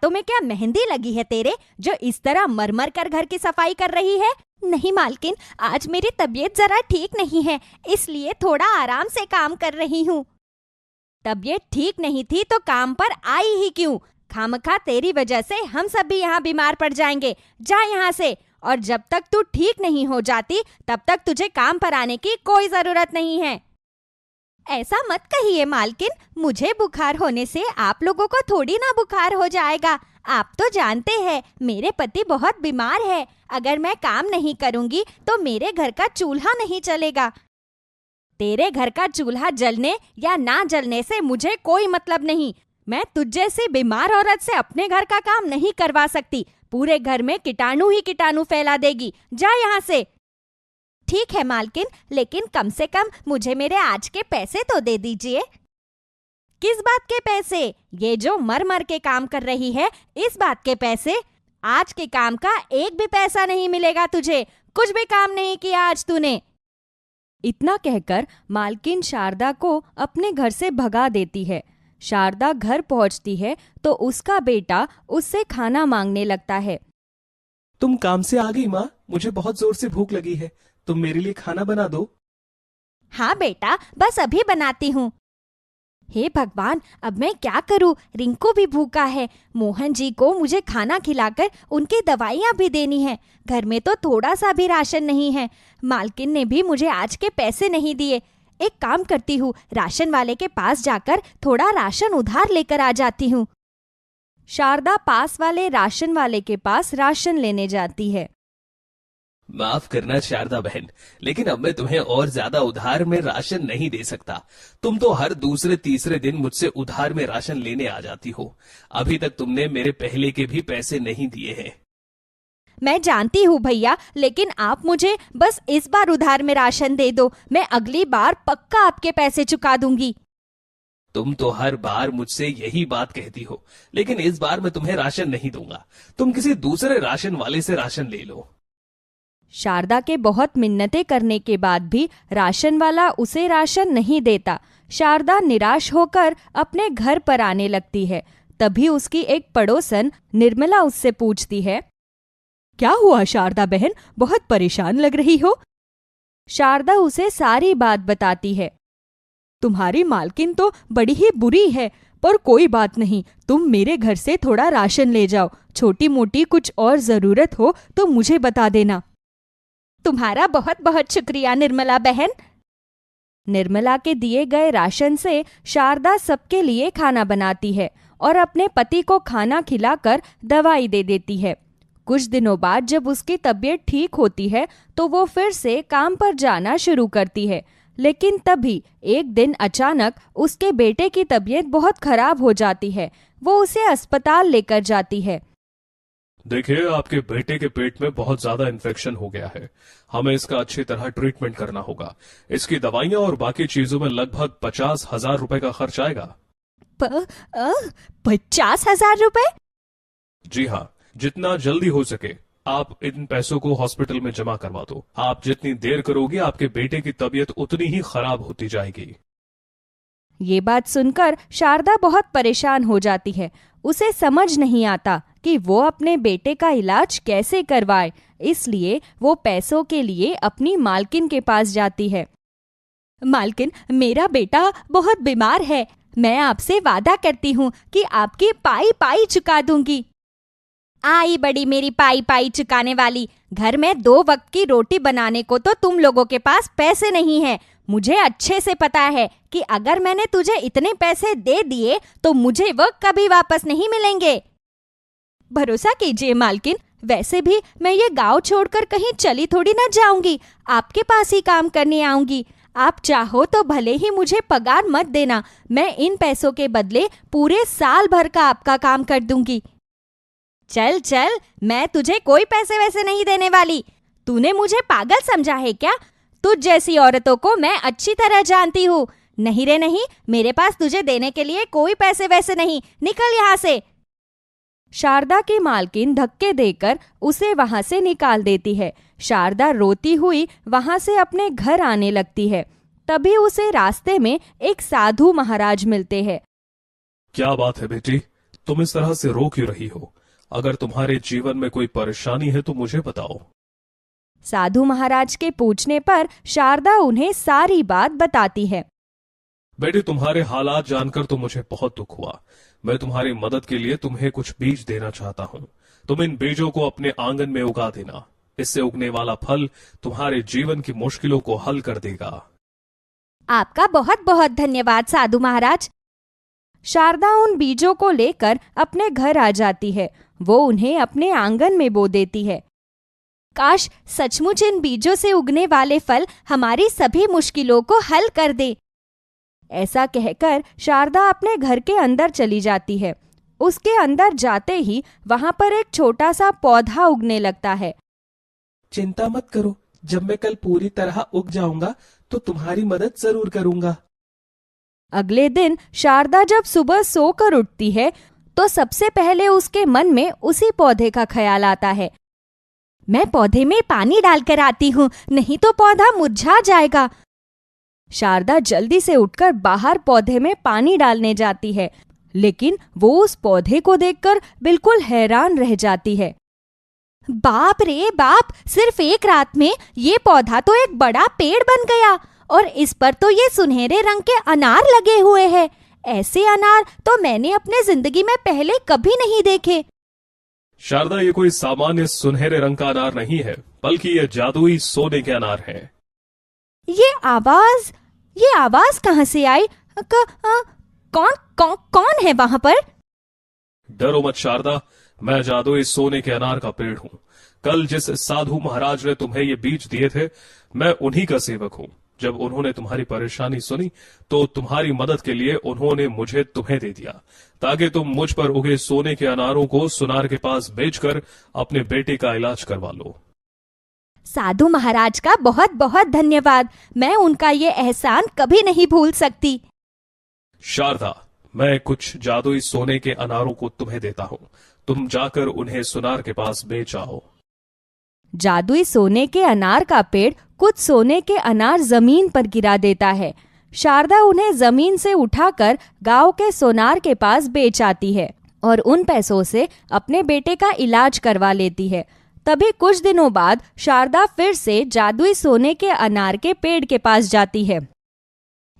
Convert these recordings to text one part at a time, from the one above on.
हाथों में क्या मेहंदी लगी है तेरे, जो इस तरह मर मर कर घर की सफाई कर रही है? नहीं मालकिन, आज मेरी तबीयत जरा ठीक नहीं है, इसलिए थोड़ा आराम से काम कर रही हूँ। तबीयत ठीक नहीं थी तो काम पर आई ही क्यों? खामखा तेरी वजह से हम सब भी यहाँ बीमार पड़ जाएंगे। जा यहाँ से। और जब तक तू ठीक नहीं हो जाती तब तक तुझे काम पर आने की कोई जरूरत नहीं है। ऐसा मत कहिए मालकिन, मुझे बुखार होने से आप लोगों को थोड़ी ना बुखार हो जाएगा। आप तो जानते हैं मेरे पति बहुत बीमार है, अगर मैं काम नहीं करूंगी तो मेरे घर का चूल्हा नहीं चलेगा। तेरे घर का चूल्हा जलने या ना जलने से मुझे कोई मतलब नहीं। मैं तुझ जैसी बीमार औरत से अपने घर का काम नहीं करवा सकती। पूरे घर में कीटाणु ही कीटाणु फैला देगी। जा यहाँ से। ठीक है मालकिन, लेकिन कम से कम मुझे मेरे आज के पैसे तो दे दीजिए। किस बात के पैसे? ये जो मर मर के काम कर रही है, इस बात के पैसे? आज के काम का एक भी पैसा नहीं मिलेगा तुझे। कुछ भी काम नहीं किया आज तूने। इतना कहकर मालकिन शारदा को अपने घर से भगा देती है। शारदा घर पहुंचती है तो उसका बेटा उससे खाना मांगने लगता है। तुम काम से आ गई माँ? मुझे बहुत जोर से भूख लगी है, तुम मेरे लिए खाना बना दो। हाँ बेटा, बस अभी बनाती हूँ। हे भगवान, अब मैं क्या करूँ? रिंकू भी भूखा है, मोहन जी को मुझे खाना खिलाकर उनकी दवाइयाँ भी देनी है। घर में तो थोड़ा सा भी राशन नहीं है। मालकिन ने भी मुझे आज के पैसे नहीं दिए। एक काम करती हूँ, राशन वाले के पास जाकर थोड़ा राशन उधार लेकर आ जाती हूँ। शारदा पास वाले राशन वाले के पास राशन लेने जाती है। माफ करना शारदा बहन, लेकिन अब मैं तुम्हें और ज्यादा उधार में राशन नहीं दे सकता। तुम तो हर दूसरे तीसरे दिन मुझसे उधार में राशन लेने आ जाती हो। अभी तक तुमने मेरे पहले के भी पैसे नहीं दिए हैं। मैं जानती हूँ भैया, लेकिन आप मुझे बस इस बार उधार में राशन दे दो। मैं अगली बार पक्का आपके पैसे चुका दूंगी। तुम तो हर बार मुझसे यही बात कहती हो, लेकिन इस बार मैं तुम्हें राशन नहीं दूंगा। तुम किसी दूसरे राशन वाले से राशन ले लो। शारदा के बहुत मिन्नतें करने के बाद भी राशन वाला उसे राशन नहीं देता। शारदा निराश होकर अपने घर पर आने लगती है। तभी उसकी एक पड़ोसन निर्मला उससे पूछती है, क्या हुआ शारदा बहन, बहुत परेशान लग रही हो? शारदा उसे सारी बात बताती है। तुम्हारी मालकिन तो बड़ी ही बुरी है, पर कोई बात नहीं, तुम मेरे घर से थोड़ा राशन ले जाओ। छोटी मोटी कुछ और जरूरत हो तो मुझे बता देना। तुम्हारा बहुत बहुत शुक्रिया निर्मला बहन। निर्मला के दिए गए राशन से शारदा सबके लिए खाना बनाती है और अपने पति को खाना खिलाकर दवाई दे देती है। कुछ दिनों बाद जब उसकी तबीयत ठीक होती है तो वो फिर से काम पर जाना शुरू करती है। लेकिन तभी एक दिन अचानक उसके बेटे की तबीयत बहुत खराब हो जाती है। वो उसे अस्पताल लेकर जाती है। देखिए, आपके बेटे के पेट में बहुत ज्यादा इन्फेक्शन हो गया है। हमें इसका अच्छी तरह ट्रीटमेंट करना होगा। इसकी दवाइयाँ और बाकी चीजों में लगभग 50,000 रुपए का खर्च आएगा। 50,000 रुपए? जी हाँ, जितना जल्दी हो सके आप इन पैसों को हॉस्पिटल में जमा करवा दो। आप जितनी देर करोगे आपके बेटे की तबीयत उतनी ही खराब होती जाएगी। ये बात सुनकर शारदा बहुत परेशान हो जाती है। उसे समझ नहीं आता कि वो अपने बेटे का इलाज कैसे करवाए, इसलिए वो पैसों के लिए अपनी मालकिन के पास जाती है। मालकिन, मेरा बेटा बहुत बीमार है। मैं आपसे वादा करती हूँ कि आपकी पाई पाई चुका दूंगी। आई बड़ी मेरी पाई पाई चुकाने वाली। घर में 2 वक्त की रोटी बनाने को तो तुम लोगों के पास पैसे नहीं है। मुझे अच्छे से पता है कि अगर मैंने तुझे इतने पैसे दे दिए तो मुझे वो कभी वापस नहीं मिलेंगे। भरोसा कीजिए मालकिन, वैसे भी मैं ये गांव छोड़कर कहीं चली थोड़ी ना जाऊंगी। आपके पास ही काम करने आऊंगी। आप चाहो तो भले ही मुझे पगार मत देना, मैं इन पैसों के बदले पूरे साल भर का आपका काम कर दूंगी। चल चल, मैं तुझे कोई पैसे वैसे नहीं देने वाली। तूने मुझे पागल समझा है क्या? तुझ जैसी औरतों को मैं अच्छी तरह जानती हूँ। नहीं रे नहीं, मेरे पास तुझे देने के लिए कोई पैसे वैसे नहीं। निकल यहाँ से। शारदा की मालकिन धक्के देकर उसे वहां से निकाल देती है। शारदा रोती हुई वहां से अपने घर आने लगती है। तभी उसे रास्ते में एक साधु महाराज मिलते हैं। क्या बात है बेटी, तुम इस तरह से रो क्यों रही हो? अगर तुम्हारे जीवन में कोई परेशानी है तो मुझे बताओ। साधु महाराज के पूछने पर शारदा उन्हें सारी बात बताती है। बेटी, तुम्हारे हालात जानकर तो मुझे बहुत दुख हुआ। मैं तुम्हारी मदद के लिए तुम्हें कुछ बीज देना चाहता हूँ। तुम इन बीजों को अपने आंगन में उगा देना। इससे उगने वाला फल तुम्हारे जीवन की मुश्किलों को हल कर देगा। आपका बहुत बहुत धन्यवाद साधु महाराज। शारदा उन बीजों को लेकर अपने घर आ जाती है। वो उन्हें अपने आंगन में बो देती है। काश सचमुच इन बीजों से उगने वाले फल हमारी सभी मुश्किलों को हल कर दे। ऐसा कहकर शारदा अपने घर के अंदर चली जाती है। उसके अंदर जाते ही वहां पर एक छोटा सा पौधा उगने लगता है। चिंता मत करो, जब मैं कल पूरी तरह उग जाऊंगा तो तुम्हारी मदद जरूर करूंगा। अगले दिन शारदा जब सुबह सोकर उठती है तो सबसे पहले उसके मन में उसी पौधे का ख्याल आता है। मैं पौधे में पानी डालकर आती हूँ, नहीं तो पौधा मुरझा जाएगा। शारदा जल्दी से उठकर बाहर पौधे में पानी डालने जाती है, लेकिन वो उस पौधे को देखकर बिल्कुल हैरान रह जाती है। बाप रे बाप, सिर्फ एक रात में ये पौधा तो एक बड़ा पेड़ बन गया और इस पर तो ये सुनहरे रंग के अनार लगे हुए हैं। ऐसे अनार तो मैंने अपने जिंदगी में पहले कभी नहीं देखे। शारदा, ये कोई सामान्य सुनहरे रंग का अनार नहीं है, बल्कि ये जादुई सोने के अनार हैं। ये आवाज कहाँ से आई? कौन है वहां पर? डरो मत शारदा, मैं जादुई सोने के अनार का पेड़ हूँ। कल जिस साधु महाराज ने तुम्हें ये बीज दिए थे, मैं उन्हीं का सेवक हूँ। जब उन्होंने तुम्हारी परेशानी सुनी तो तुम्हारी मदद के लिए उन्होंने मुझे तुम्हें दे दिया, ताकि तुम मुझ पर उगे सोने के अनारों को सुनार के पास बेचकर अपने बेटे का इलाज करवा लो। साधु महाराज का बहुत बहुत धन्यवाद। मैं उनका ये एहसान कभी नहीं भूल सकती। शारदा, मैं कुछ जादुई सोने के अनारों को तुम्हें देता हूँ। तुम जाकर उन्हें सुनार के पास बेच आओ। जादुई सोने के अनार का पेड़ कुछ सोने के अनार जमीन पर गिरा देता है। शारदा उन्हें जमीन से उठाकर गांव के सोनार के पास बेच आती है और उन पैसों से अपने बेटे का इलाज करवा लेती है। तभी कुछ दिनों बाद शारदा फिर से जादुई सोने के अनार के पेड़ के पास जाती है।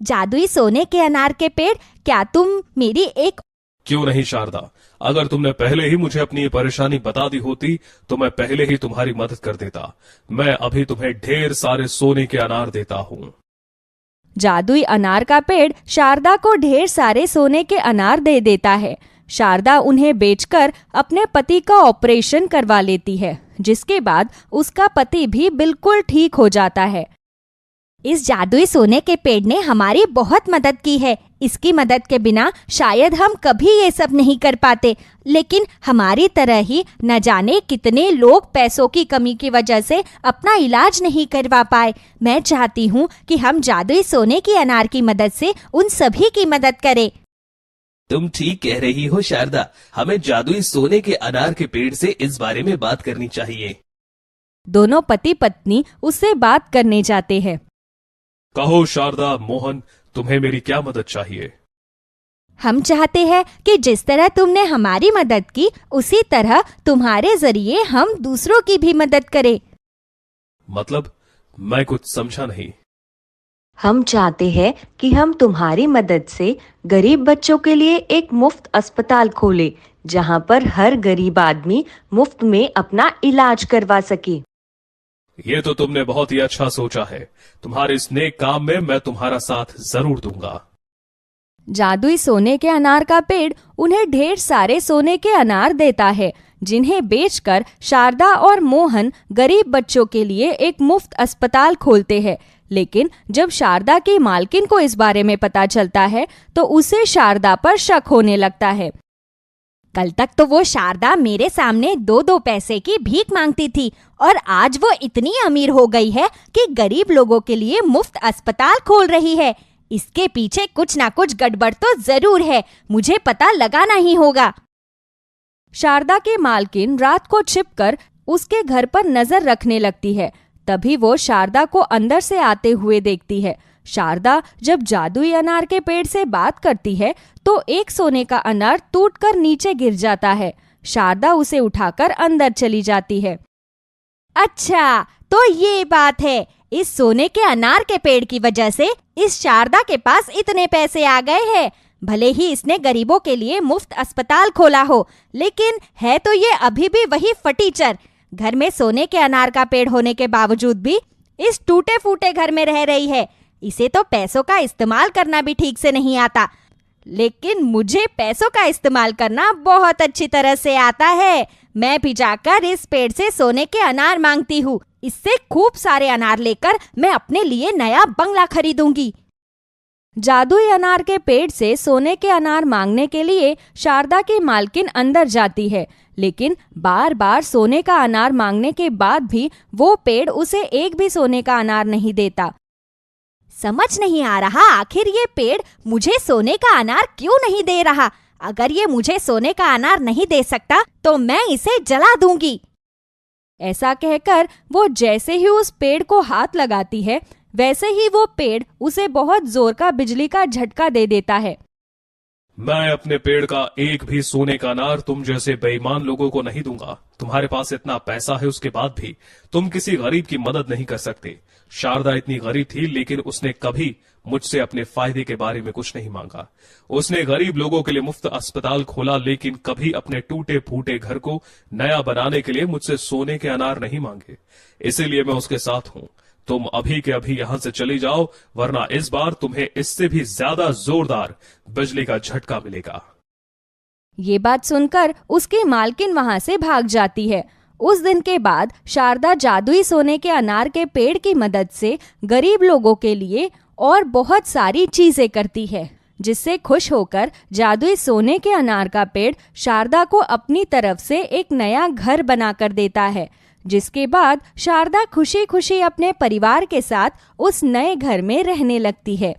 जादुई सोने के अनार के पेड़, क्या तुम मेरी एक... क्यों नहीं शारदा, अगर तुमने पहले ही मुझे अपनी ये परेशानी बता दी होती तो मैं पहले ही तुम्हारी मदद कर देता। मैं अभी तुम्हें ढेर सारे सोने के अनार देता हूँ। जादुई अनार का पेड़ शारदा को ढेर सारे सोने के अनार दे देता है। शारदा उन्हें बेचकर अपने पति का ऑपरेशन करवा लेती है, जिसके बाद उसका पति भी बिल्कुल ठीक हो जाता है। इस जादुई सोने के पेड़ ने हमारी बहुत मदद की है। इसकी मदद के बिना शायद हम कभी ये सब नहीं कर पाते। लेकिन हमारी तरह ही न जाने कितने लोग पैसों की कमी की वजह से अपना इलाज नहीं करवा पाए। मैं चाहती हूँ कि हम जादुई सोने के अनार की मदद से उन सभी की मदद करें। तुम ठीक कह रही हो शारदा, हमें जादुई सोने के अनार के पेड़ से इस बारे में बात करनी चाहिए। दोनों पति पत्नी उससे बात करने जाते हैं। कहो शारदा, मोहन, तुम्हें मेरी क्या मदद चाहिए? हम चाहते हैं कि जिस तरह तुमने हमारी मदद की, उसी तरह तुम्हारे जरिए हम दूसरों की भी मदद करें। मतलब, मैं कुछ समझा नहीं। हम चाहते हैं कि हम तुम्हारी मदद से गरीब बच्चों के लिए एक मुफ्त अस्पताल खोलें, जहां पर हर गरीब आदमी मुफ्त में अपना इलाज करवा सके। ये तो तुमने बहुत ही अच्छा सोचा है। तुम्हारे इस नेक काम में मैं तुम्हारा साथ जरूर दूंगा। जादुई सोने के अनार का पेड़ उन्हें ढेर सारे सोने के अनार देता है, जिन्हें बेचकर शारदा और मोहन गरीब बच्चों के लिए एक मुफ्त अस्पताल खोलते हैं। लेकिन जब शारदा की मालकिन को इस बारे में पता चलता है तो उसे शारदा पर शक होने लगता है। कल तक तो वो शारदा मेरे सामने 2-2 पैसे की भीख मांगती थी और आज वो इतनी अमीर हो गई है कि गरीब लोगों के लिए मुफ्त अस्पताल खोल रही है। इसके पीछे कुछ ना कुछ गड़बड़ तो जरूर है, मुझे पता लगाना ही होगा। शारदा की मालकिन रात को छिपकर उसके घर पर नजर रखने लगती है। तभी वो शारदा को अंदर से आते हुए देखती है। शारदा जब जादुई अनार के पेड़ से बात करती है तो एक सोने का अनार टूटकर नीचे गिर जाता है। शारदा उसे उठाकर अंदर चली जाती है। अच्छा, तो ये बात है। इस सोने के अनार के पेड़ की वजह से इस शारदा के पास इतने पैसे आ गए हैं। भले ही इसने गरीबों के लिए मुफ्त अस्पताल खोला हो, लेकिन है तो ये अभी भी वही फटीचर। घर में सोने के अनार का पेड़ होने के बावजूद भी इस टूटे फूटे घर में रह रही है। इसे तो पैसों का इस्तेमाल करना भी ठीक से नहीं आता, लेकिन मुझे पैसों का इस्तेमाल करना बहुत अच्छी तरह से आता है। मैं भी जाकर इस पेड़ से सोने के अनार मांगती हूँ। इससे खूब सारे अनार लेकर मैं अपने लिए नया बंगला खरीदूंगी। जादुई अनार के पेड़ से सोने के अनार मांगने के लिए शारदा की मालकिन अंदर जाती है, लेकिन बार बार सोने का अनार मांगने के बाद भी वो पेड़ उसे एक भी सोने का अनार नहीं देता। समझ नहीं आ रहा आखिर ये पेड़ मुझे सोने का अनार क्यों नहीं दे रहा। अगर ये मुझे सोने का अनार नहीं दे सकता तो मैं इसे जला दूंगी। ऐसा कहकर वो जैसे ही उस पेड़ को हाथ लगाती है, वैसे ही वो पेड़ उसे बहुत जोर का बिजली का झटका दे देता है। मैं अपने पेड़ का एक भी सोने का अनार तुम जैसे बेईमान लोगों को नहीं दूंगा। तुम्हारे पास इतना पैसा है, उसके बाद भी तुम किसी गरीब की मदद नहीं कर सकते। शारदा इतनी गरीब थी, लेकिन उसने कभी मुझसे अपने फायदे के बारे में कुछ नहीं मांगा। उसने गरीब लोगों के लिए मुफ्त अस्पताल खोला, लेकिन कभी अपने टूटे फूटे घर को नया बनाने के लिए मुझसे सोने के अनार नहीं मांगे। इसीलिए मैं उसके साथ हूँ। तुम अभी के अभी यहां से चली जाओ, वरना इस बार तुम्हें इससे भी ज्यादा जोरदार बिजली का झटका मिलेगा। ये बात सुनकर उसकी मालकिन वहां से भाग जाती है। उस दिन के बाद शारदा जादुई सोने के अनार के पेड़ की मदद से गरीब लोगों के लिए और बहुत सारी चीजें करती है, जिससे खुश होकर जादुई सोने के अनार का पेड़ शारदा को अपनी तरफ से एक नया घर बनाकर देता है, जिसके बाद शारदा खुशी खुशी अपने परिवार के साथ उस नए घर में रहने लगती है।